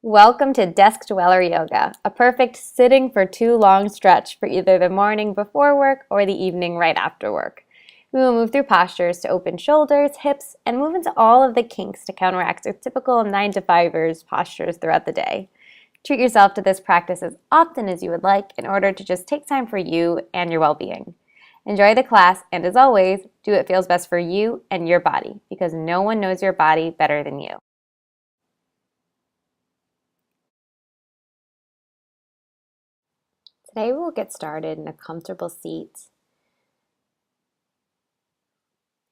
Welcome to Desk Dweller Yoga, a perfect sitting for too long stretch for either the morning before work or the evening right after work. We will move through postures to open shoulders, hips, and move into all of the kinks to counteract the typical 9-to-5ers postures throughout the day. Treat yourself to this practice as often as you would like in order to just take time for you and your well-being. Enjoy the class, and as always, do what feels best for you and your body, because no one knows your body better than you. Today we'll get started in a comfortable seat.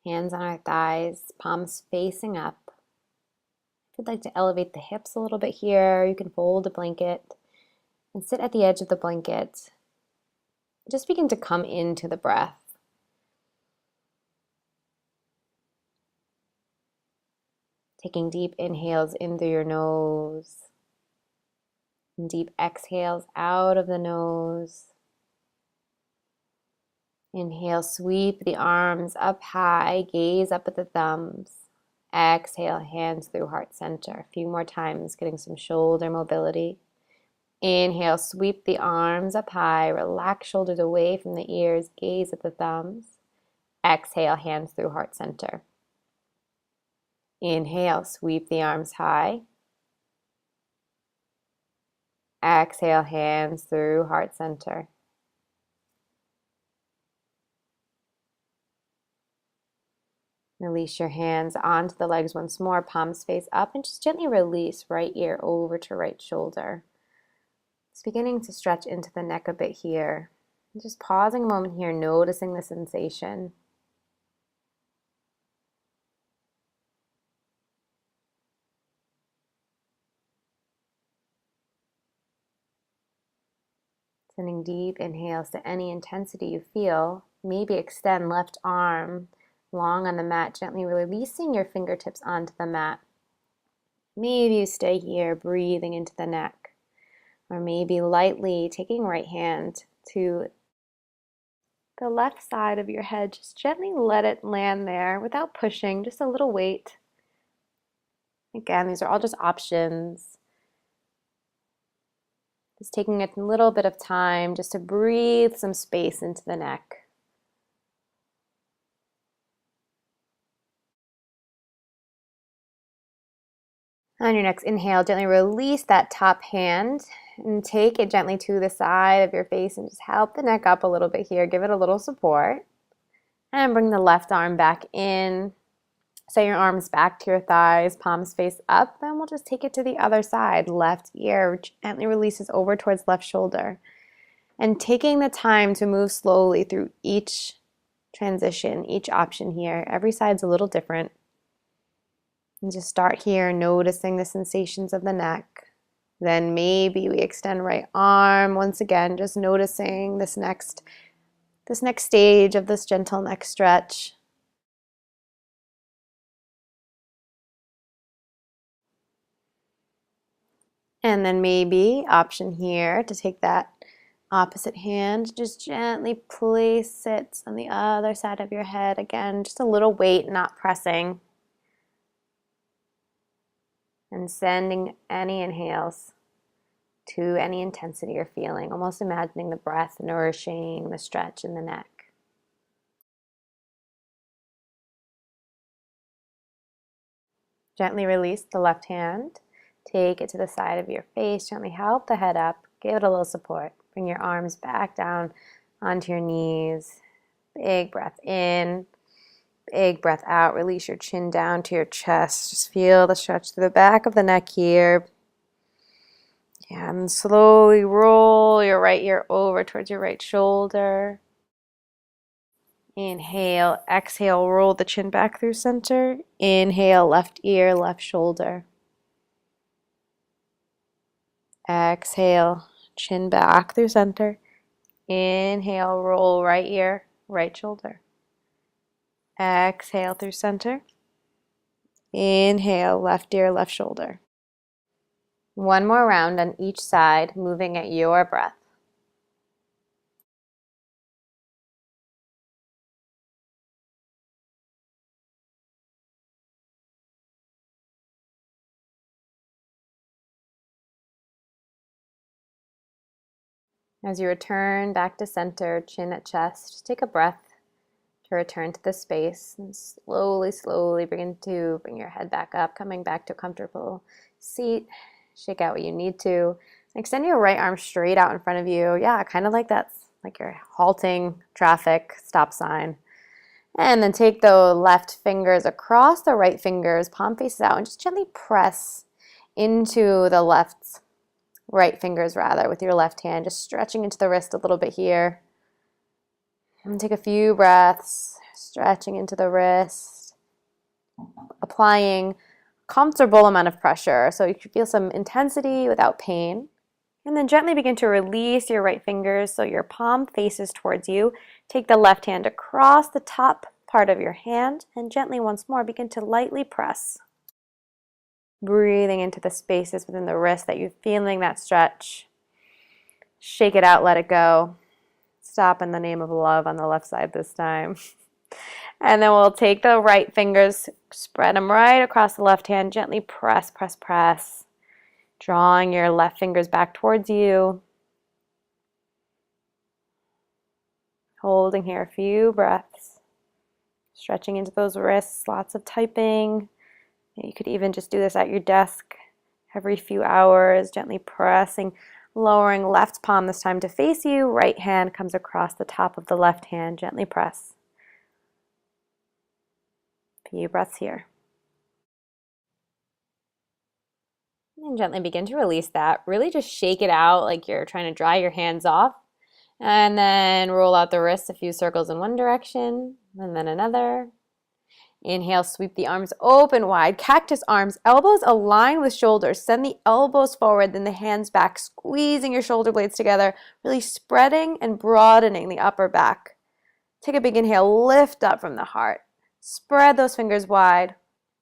Hands on our thighs, palms facing up. If you'd like to elevate the hips a little bit here, you can fold a blanket and sit at the edge of the blanket. Just begin to come into the breath. Taking deep inhales in through your nose and deep exhales out of the nose. Inhale, sweep the arms up high, gaze up at the thumbs. Exhale, hands through heart center. A few more times, getting some shoulder mobility. Inhale, sweep the arms up high, relax shoulders away from the ears, gaze at the thumbs. Exhale, hands through heart center. Inhale, sweep the arms high. Exhale, hands through heart center. Release your hands onto the legs once more, palms face up, and just gently release right ear over to right shoulder. Just beginning to stretch into the neck a bit here. And just pausing a moment here, noticing the sensation. Sending deep inhales to any intensity you feel. Maybe extend left arm long on the mat, gently releasing your fingertips onto the mat. Maybe you stay here, breathing into the neck. Or maybe lightly taking right hand to the left side of your head. Just gently let it land there without pushing, just a little weight. Again, these are all just options. Just taking a little bit of time just to breathe some space into the neck. On your next inhale, gently release that top hand and take it gently to the side of your face and just help the neck up a little bit here. Give it a little support. And bring the left arm back in. Set your arms back to your thighs, palms face up, and we'll just take it to the other side. Left ear gently releases over towards left shoulder. And taking the time to move slowly through each transition, each option here. Every side's a little different. And just start here, noticing the sensations of the neck. Then maybe we extend right arm. Once again, just noticing this next stage of this gentle neck stretch. And then maybe option here to take that opposite hand, just gently place it on the other side of your head. Again, just a little weight, not pressing. And sending any inhales to any intensity you're feeling, almost imagining the breath nourishing the stretch in the neck. Gently release the left hand. Take it to the side of your face. Gently help the head up. Give it a little support. Bring your arms back down onto your knees. Big breath in. Big breath out. Release your chin down to your chest. Just feel the stretch through the back of the neck here. And slowly roll your right ear over towards your right shoulder. Inhale, exhale, roll the chin back through center. Inhale, left ear, left shoulder. Exhale, chin back through center. Inhale, roll right ear, right shoulder. Exhale through center. Inhale, left ear, left shoulder. One more round on each side, moving at your breath. As you return back to center, chin at chest, just take a breath to return to the space and slowly, slowly begin to bring your head back up, coming back to a comfortable seat. Shake out what you need to. Extend your right arm straight out in front of you. Yeah, kind of like that's like you're halting traffic, stop sign. And then take the left fingers across the right fingers, palm faces out, and just gently press into the right fingers rather with your left hand, just stretching into the wrist a little bit here. And take a few breaths, stretching into the wrist, applying comfortable amount of pressure so you can feel some intensity without pain. And then gently begin to release your right fingers so your palm faces towards you. Take the left hand across the top part of your hand and gently once more begin to lightly press. Breathing into the spaces within the wrist that you're feeling that stretch. Shake it out, let it go. Stop in the name of love on the left side this time. And then we'll take the right fingers, spread them right across the left hand, gently press, press, press. Drawing your left fingers back towards you. Holding here a few breaths. Stretching into those wrists, lots of typing. You could even just do this at your desk every few hours, gently pressing, lowering left palm this time to face you. Right hand comes across the top of the left hand, gently press. Few breaths here. And gently begin to release that. Really just shake it out like you're trying to dry your hands off. And then roll out the wrists a few circles in one direction, and then another. Inhale, sweep the arms open wide. Cactus arms, elbows align with shoulders. Send the elbows forward, then the hands back, squeezing your shoulder blades together, really spreading and broadening the upper back. Take a big inhale, lift up from the heart. Spread those fingers wide.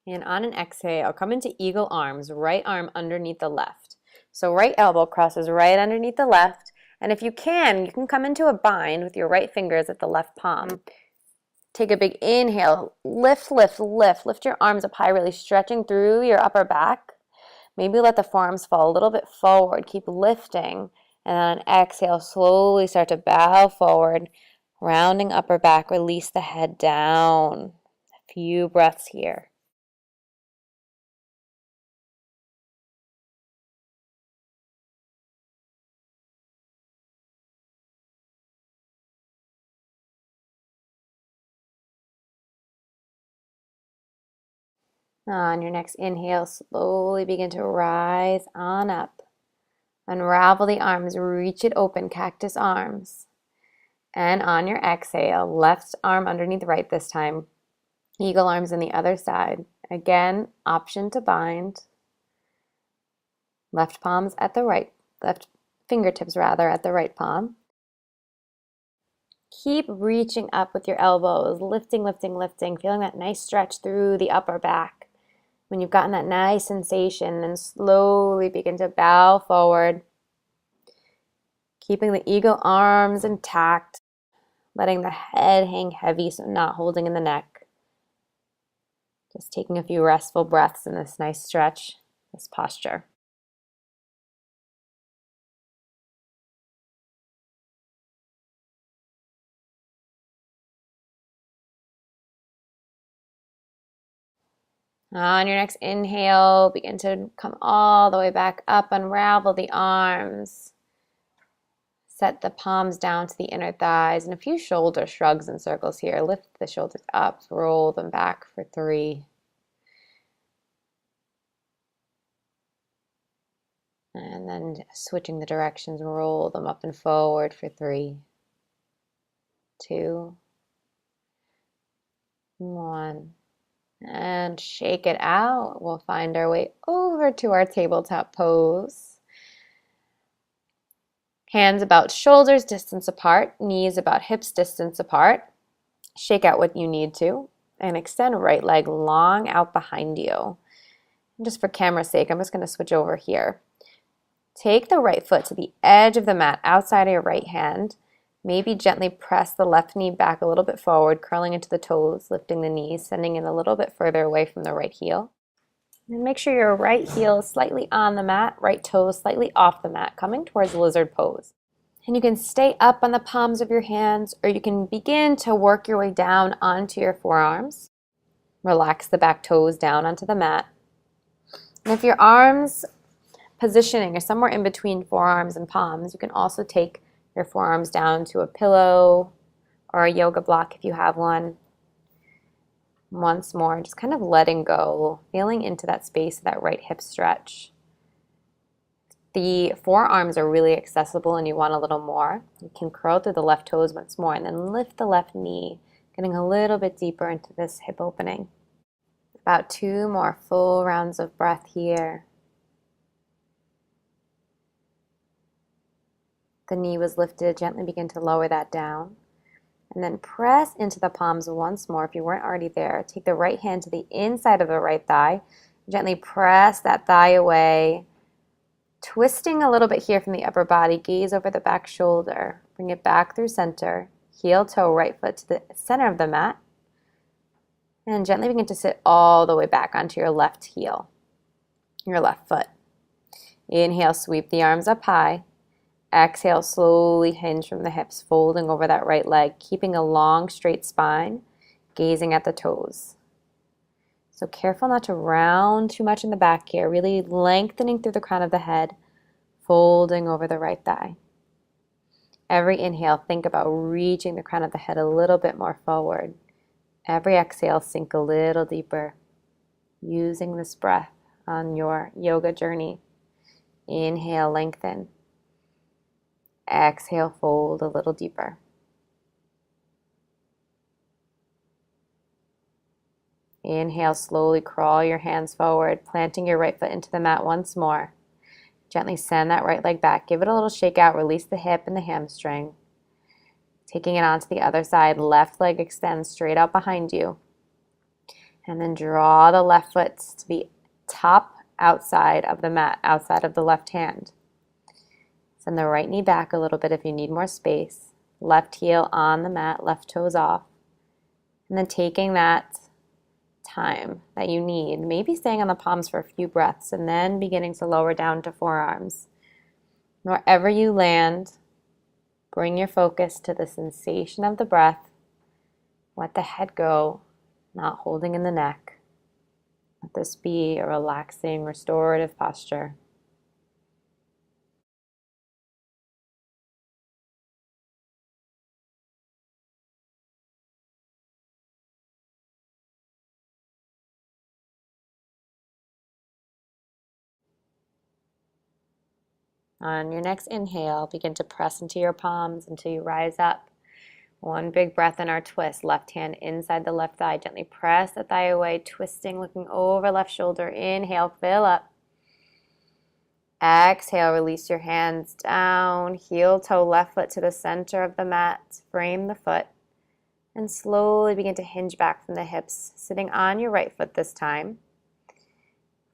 And on an exhale, come into eagle arms, right arm underneath the left. So right elbow crosses right underneath the left. And if you can come into a bind with your right fingers at the left palm. Take a big inhale, lift, lift, lift. Lift your arms up high, really stretching through your upper back. Maybe let the forearms fall a little bit forward. Keep lifting. And on an exhale, slowly start to bow forward, rounding upper back. Release the head down. A few breaths here. On your next inhale, slowly begin to rise on up. Unravel the arms, reach it open, cactus arms. And on your exhale, left arm underneath the right this time. Eagle arms on the other side. Again, option to bind. Left palms at the right, left fingertips rather at the right palm. Keep reaching up with your elbows, lifting, lifting, lifting, feeling that nice stretch through the upper back. When you've gotten that nice sensation, then slowly begin to bow forward, keeping the eagle arms intact, letting the head hang heavy, so not holding in the neck. Just taking a few restful breaths in this nice stretch, this posture. On your next inhale, begin to come all the way back up, unravel the arms. Set the palms down to the inner thighs and a few shoulder shrugs and circles here. Lift the shoulders up, roll them back for 3. And then switching the directions, roll them up and forward for 3, 2, 1. And shake it out. We'll find our way over to our tabletop pose. Hands about shoulders distance apart, knees about hips distance apart. Shake out what you need to and extend right leg long out behind you. And just for camera's sake, I'm just going to switch over here. Take the right foot to the edge of the mat outside of your right hand. Maybe gently press the left knee back a little bit forward, curling into the toes, lifting the knees, sending it a little bit further away from the right heel. And make sure your right heel is slightly on the mat, right toes slightly off the mat, coming towards lizard pose. And you can stay up on the palms of your hands, or you can begin to work your way down onto your forearms. Relax the back toes down onto the mat. And if your arms positioning are somewhere in between forearms and palms, you can also take your forearms down to a pillow or a yoga block if you have one. Once more, just kind of letting go, feeling into that space of that right hip stretch. The forearms are really accessible and you want a little more. You can curl through the left toes once more and then lift the left knee, getting a little bit deeper into this hip opening. About 2 more full rounds of breath here. The knee was lifted, gently begin to lower that down. And then press into the palms once more if you weren't already there. Take the right hand to the inside of the right thigh. Gently press that thigh away. Twisting a little bit here from the upper body, gaze over the back shoulder. Bring it back through center. Heel toe, right foot to the center of the mat. And gently begin to sit all the way back onto your left heel, your left foot. Inhale, sweep the arms up high. Exhale, slowly hinge from the hips, folding over that right leg, keeping a long, straight spine, gazing at the toes. So careful not to round too much in the back here, really lengthening through the crown of the head, folding over the right thigh. Every inhale, think about reaching the crown of the head a little bit more forward. Every exhale, sink a little deeper, using this breath on your yoga journey. Inhale, lengthen. Exhale, fold a little deeper. Inhale, slowly crawl your hands forward, planting your right foot into the mat once more. Gently send that right leg back. Give it a little shake out, release the hip and the hamstring. Taking it onto the other side, left leg extends straight out behind you. And then draw the left foot to the top outside of the mat, outside of the left hand. Send the right knee back a little bit if you need more space. Left heel on the mat, left toes off. And then taking that time that you need, maybe staying on the palms for a few breaths and then beginning to lower down to forearms. Wherever you land, bring your focus to the sensation of the breath. Let the head go, not holding in the neck. Let this be a relaxing, restorative posture. On your next inhale, begin to press into your palms until you rise up. One big breath in our twist. Left hand inside the left thigh. Gently press the thigh away, twisting, looking over left shoulder. Inhale, fill up. Exhale, release your hands down. Heel toe, left foot to the center of the mat. Frame the foot. And slowly begin to hinge back from the hips, sitting on your right foot this time.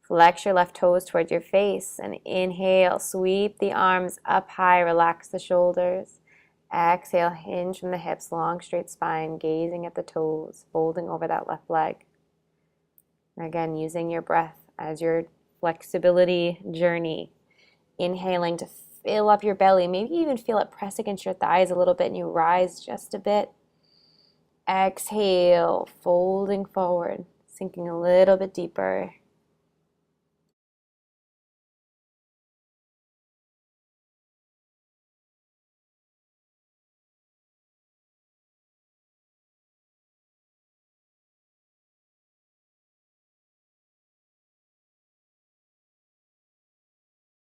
Flex your left toes towards your face and inhale, sweep the arms up high, relax the shoulders. Exhale, hinge from the hips, long straight spine, gazing at the toes, folding over that left leg. Again, using your breath as your flexibility journey. Inhaling to fill up your belly, maybe even feel it press against your thighs a little bit and you rise just a bit. Exhale, folding forward, sinking a little bit deeper.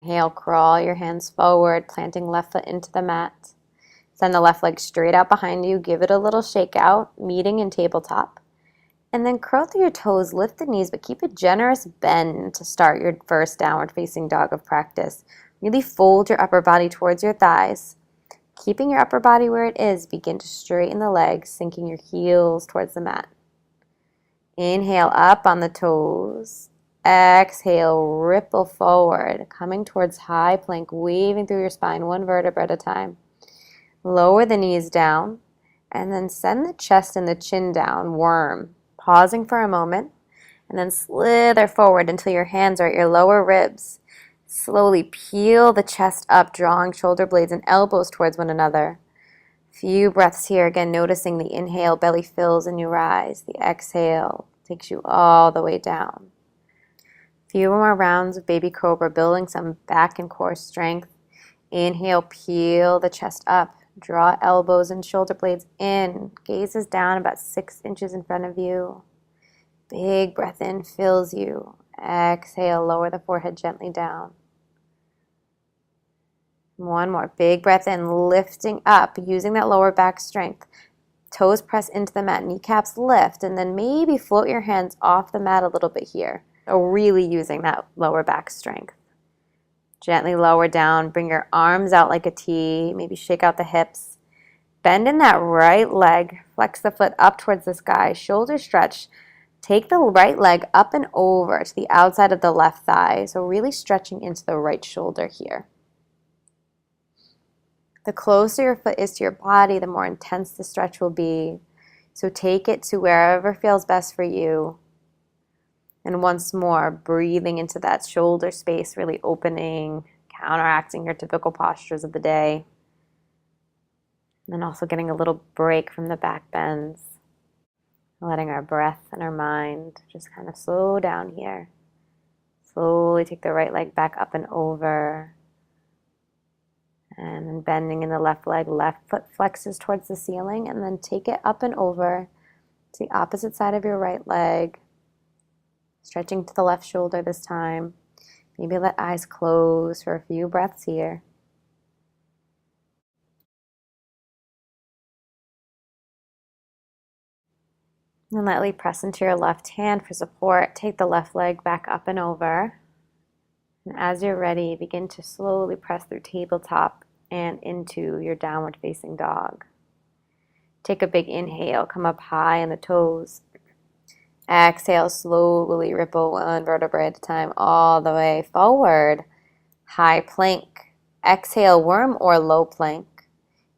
Inhale, crawl your hands forward, planting left foot into the mat. Send the left leg straight out behind you. Give it a little shake out, meeting in tabletop. And then curl through your toes, lift the knees, but keep a generous bend to start your first downward facing dog of practice. Really fold your upper body towards your thighs. Keeping your upper body where it is, begin to straighten the legs, sinking your heels towards the mat. Inhale up on the toes. Exhale, ripple forward, coming towards high plank, waving through your spine, one vertebra at a time. Lower the knees down, and then send the chest and the chin down, worm. Pausing for a moment, and then slither forward until your hands are at your lower ribs. Slowly peel the chest up, drawing shoulder blades and elbows towards one another. Few breaths here. Again, noticing the inhale, belly fills and you rise. The exhale takes you all the way down. Few more rounds of baby cobra, building some back and core strength. Inhale, peel the chest up. Draw elbows and shoulder blades in. Gaze is down about 6 inches in front of you. Big breath in fills you. Exhale, lower the forehead gently down. One more. Big breath in, lifting up, using that lower back strength. Toes press into the mat, kneecaps lift, and then maybe float your hands off the mat a little bit here. So really using that lower back strength. Gently lower down, bring your arms out like a T, maybe shake out the hips. Bend in that right leg, flex the foot up towards the sky, shoulder stretch. Take the right leg up and over to the outside of the left thigh, so really stretching into the right shoulder here. The closer your foot is to your body, the more intense the stretch will be. So take it to wherever feels best for you. And once more, breathing into that shoulder space, really opening, counteracting your typical postures of the day. And then also getting a little break from the back bends. Letting our breath and our mind just kind of slow down here. Slowly take the right leg back up and over. And then bending in the left leg, left foot flexes towards the ceiling, and then take it up and over to the opposite side of your right leg. Stretching to the left shoulder this time. Maybe let eyes close for a few breaths here. And lightly press into your left hand for support. Take the left leg back up and over. And as you're ready, begin to slowly press through tabletop and into your downward facing dog. Take a big inhale, come up high in the toes. Exhale, slowly ripple one vertebrae at a time all the way forward. High plank. Exhale, worm or low plank.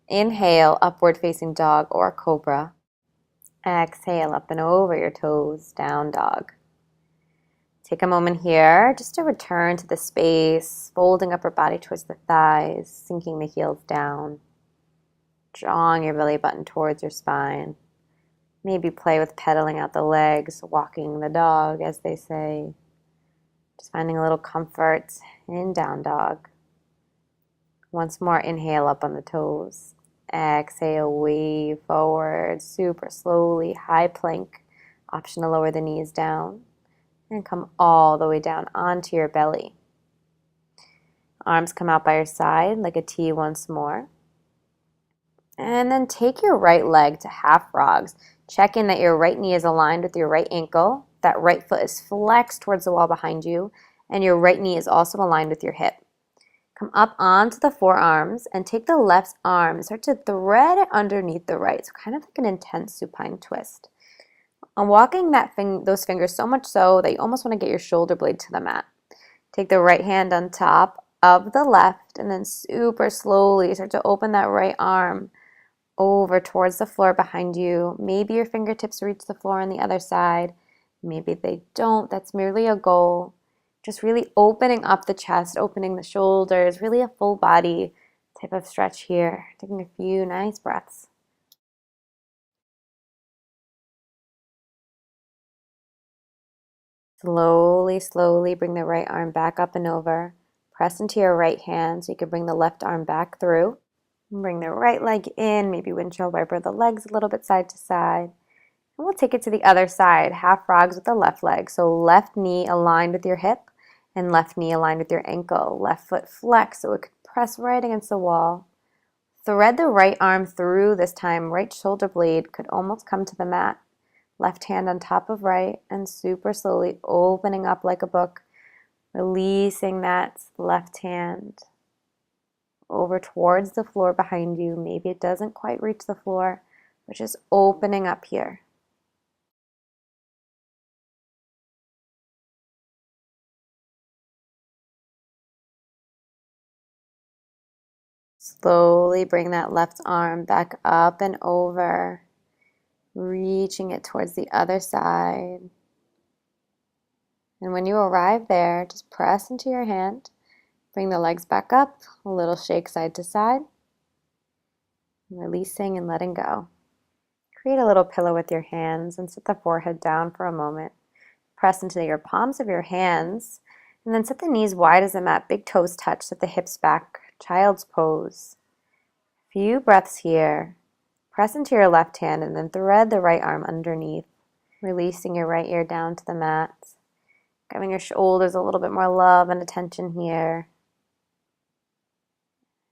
Inhale, upward facing dog or cobra. Exhale, up and over your toes, down dog. Take a moment here just to return to the space, folding upper body towards the thighs, sinking the heels down, drawing your belly button towards your spine. Maybe play with pedaling out the legs, walking the dog, as they say. Just finding a little comfort in down dog. Once more, inhale up on the toes. Exhale, wave forward, super slowly, high plank. Option to lower the knees down. And come all the way down onto your belly. Arms come out by your side like a T once more. And then take your right leg to half frogs. Check in that your right knee is aligned with your right ankle. That right foot is flexed towards the wall behind you. And your right knee is also aligned with your hip. Come up onto the forearms and take the left arm and start to thread it underneath the right. So kind of like an intense supine twist. I'm walking those fingers so much so that you almost want to get your shoulder blade to the mat. Take the right hand on top of the left and then super slowly start to open that right arm over towards the floor behind you. Maybe your fingertips reach the floor on the other side. Maybe they don't. That's merely a goal. Just really opening up the chest, opening the shoulders, really a full body type of stretch here. Taking a few nice breaths. Slowly, slowly bring the right arm back up and over. Press into your right hand so you can bring the left arm back through. Bring the right leg in, maybe windshield wiper the legs a little bit side to side. And we'll take it to the other side, half frogs with the left leg. So left knee aligned with your hip and left knee aligned with your ankle. Left foot flex so it could press right against the wall. Thread the right arm through this time. Right shoulder blade could almost come to the mat. Left hand on top of right and super slowly opening up like a book. Releasing that left hand over towards the floor behind you. Maybe it doesn't quite reach the floor, but just opening up here. Slowly bring that left arm back up and over, reaching it towards the other side. And when you arrive there, just press into your hand Bring the legs back up, a little shake side to side, releasing and letting go. Create a little pillow with your hands and sit the forehead down for a moment. Press into your palms of your hands and then set the knees wide as the mat, big toes touch, set the hips back, child's pose. Few breaths here. Press into your left hand and then thread the right arm underneath, releasing your right ear down to the mat, giving your shoulders a little bit more love and attention here.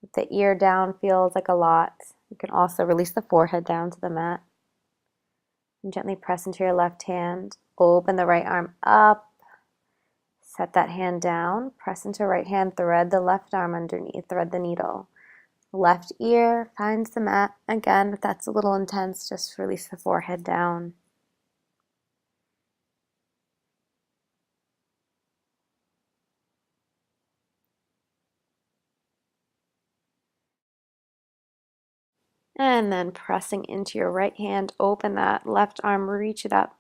If the ear down feels like a lot, you can also release the forehead down to the mat. And gently press into your left hand, open the right arm up, set that hand down, press into right hand, thread the left arm underneath, thread the needle. Left ear finds the mat. Again, if that's a little intense, just release the forehead down. And then pressing into your right hand, open that left arm, reach it up,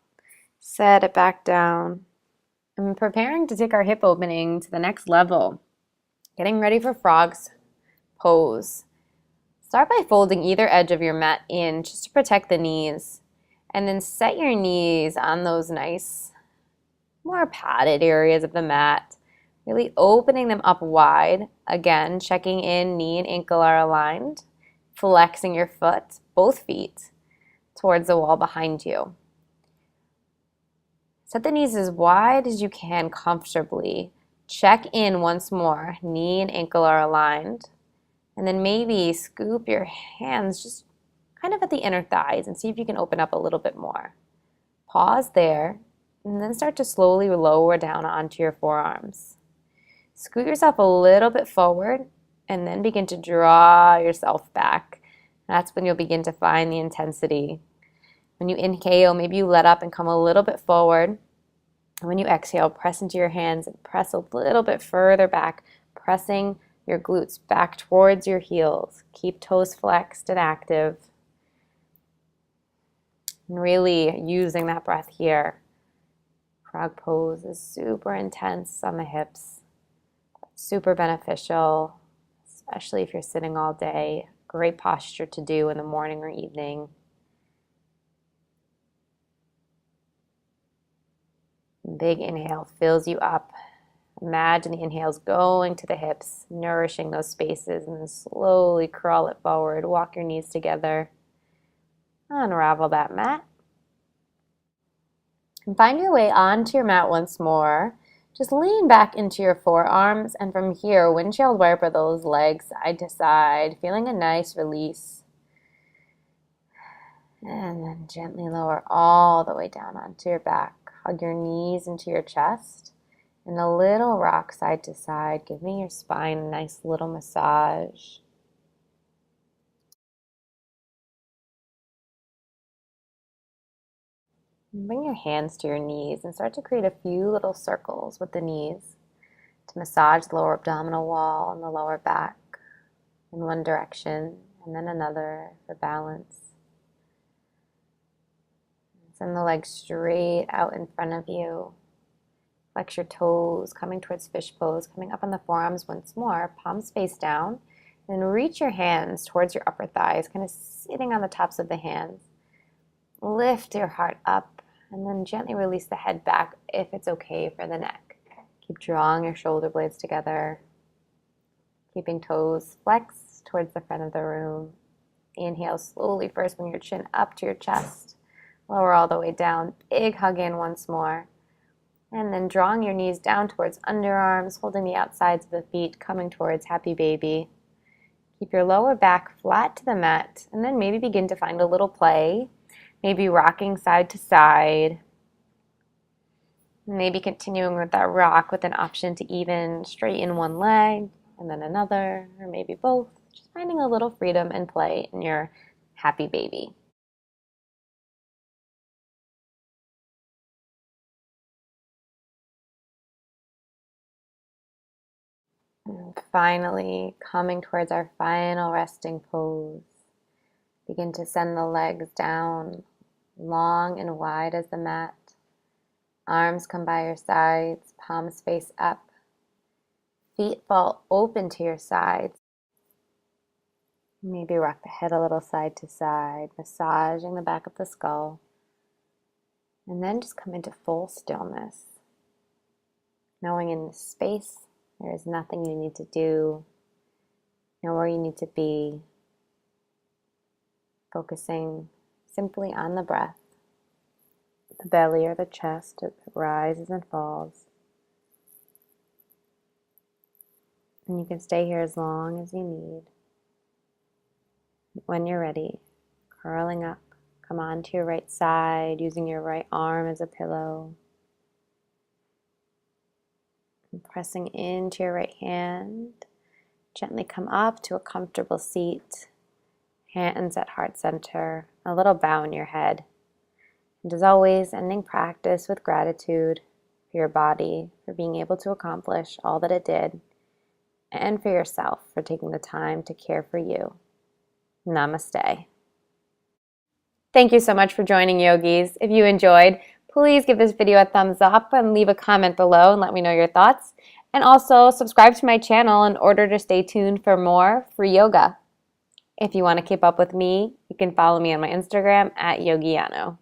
set it back down. And preparing to take our hip opening to the next level. Getting ready for frog's pose. Start by folding either edge of your mat in just to protect the knees. And then set your knees on those nice, more padded areas of the mat. Really opening them up wide. Again, checking in, knee and ankle are aligned. Flexing your foot, both feet, towards the wall behind you. Set the knees as wide as you can comfortably. Check in once more. Knee and ankle are aligned. And then maybe scoop your hands just kind of at the inner thighs and see if you can open up a little bit more. Pause there and then start to slowly lower down onto your forearms. Scoot yourself a little bit forward and then begin to draw yourself back. That's when you'll begin to find the intensity. When you inhale, maybe you let up and come a little bit forward. And when you exhale, press into your hands and press a little bit further back, pressing your glutes back towards your heels. Keep toes flexed and active. And really using that breath here. Frog pose is super intense on the hips. Super beneficial, especially if you're sitting all day. Great posture to do in the morning or evening. Big inhale fills you up. Imagine the inhales going to the hips, nourishing those spaces, and then slowly crawl it forward. Walk your knees together. Unravel that mat. And find your way onto your mat once more. Just lean back into your forearms, and from here, windshield wiper those legs side to side, feeling a nice release. And then gently lower all the way down onto your back. Hug your knees into your chest, and a little rock side to side, giving your spine a nice little massage. And bring your hands to your knees and start to create a few little circles with the knees to massage the lower abdominal wall and the lower back in one direction and then another for balance. Send the legs straight out in front of you. Flex your toes, coming towards fish pose, coming up on the forearms once more, palms face down, and reach your hands towards your upper thighs, kind of sitting on the tops of the hands. Lift your heart up, and then gently release the head back if it's okay for the neck. Keep drawing your shoulder blades together, keeping toes flexed towards the front of the room. Inhale slowly first, bring your chin up to your chest. Lower all the way down. Big hug in once more. And then drawing your knees down towards underarms, holding the outsides of the feet, coming towards happy baby. Keep your lower back flat to the mat, and then maybe begin to find a little play. Maybe rocking side to side. Maybe continuing with that rock with an option to even straighten one leg and then another, or maybe both. Just finding a little freedom and play in your happy baby. And finally, coming towards our final resting pose. Begin to send the legs down, long and wide as the mat. Arms come by your sides, palms face up. feet fall open to your sides. Maybe rock the head a little side to side, massaging the back of the skull. And then just come into full stillness. Knowing in this space, there is nothing you need to do, nowhere you need to be. Focusing simply on the breath, the belly or the chest as it rises and falls. And you can stay here as long as you need. When you're ready, curling up, come onto your right side, using your right arm as a pillow. And pressing into your right hand, gently come up to a comfortable seat, hands at heart center, a little bow in your head. And as always, ending practice with gratitude for your body, for being able to accomplish all that it did, and for yourself for taking the time to care for you. Namaste. Thank you so much for joining, yogis. If you enjoyed, please give this video a thumbs up and leave a comment below and let me know your thoughts. And also subscribe to my channel in order to stay tuned for more free yoga. If you want to keep up with me, you can follow me on my Instagram at Yogiano.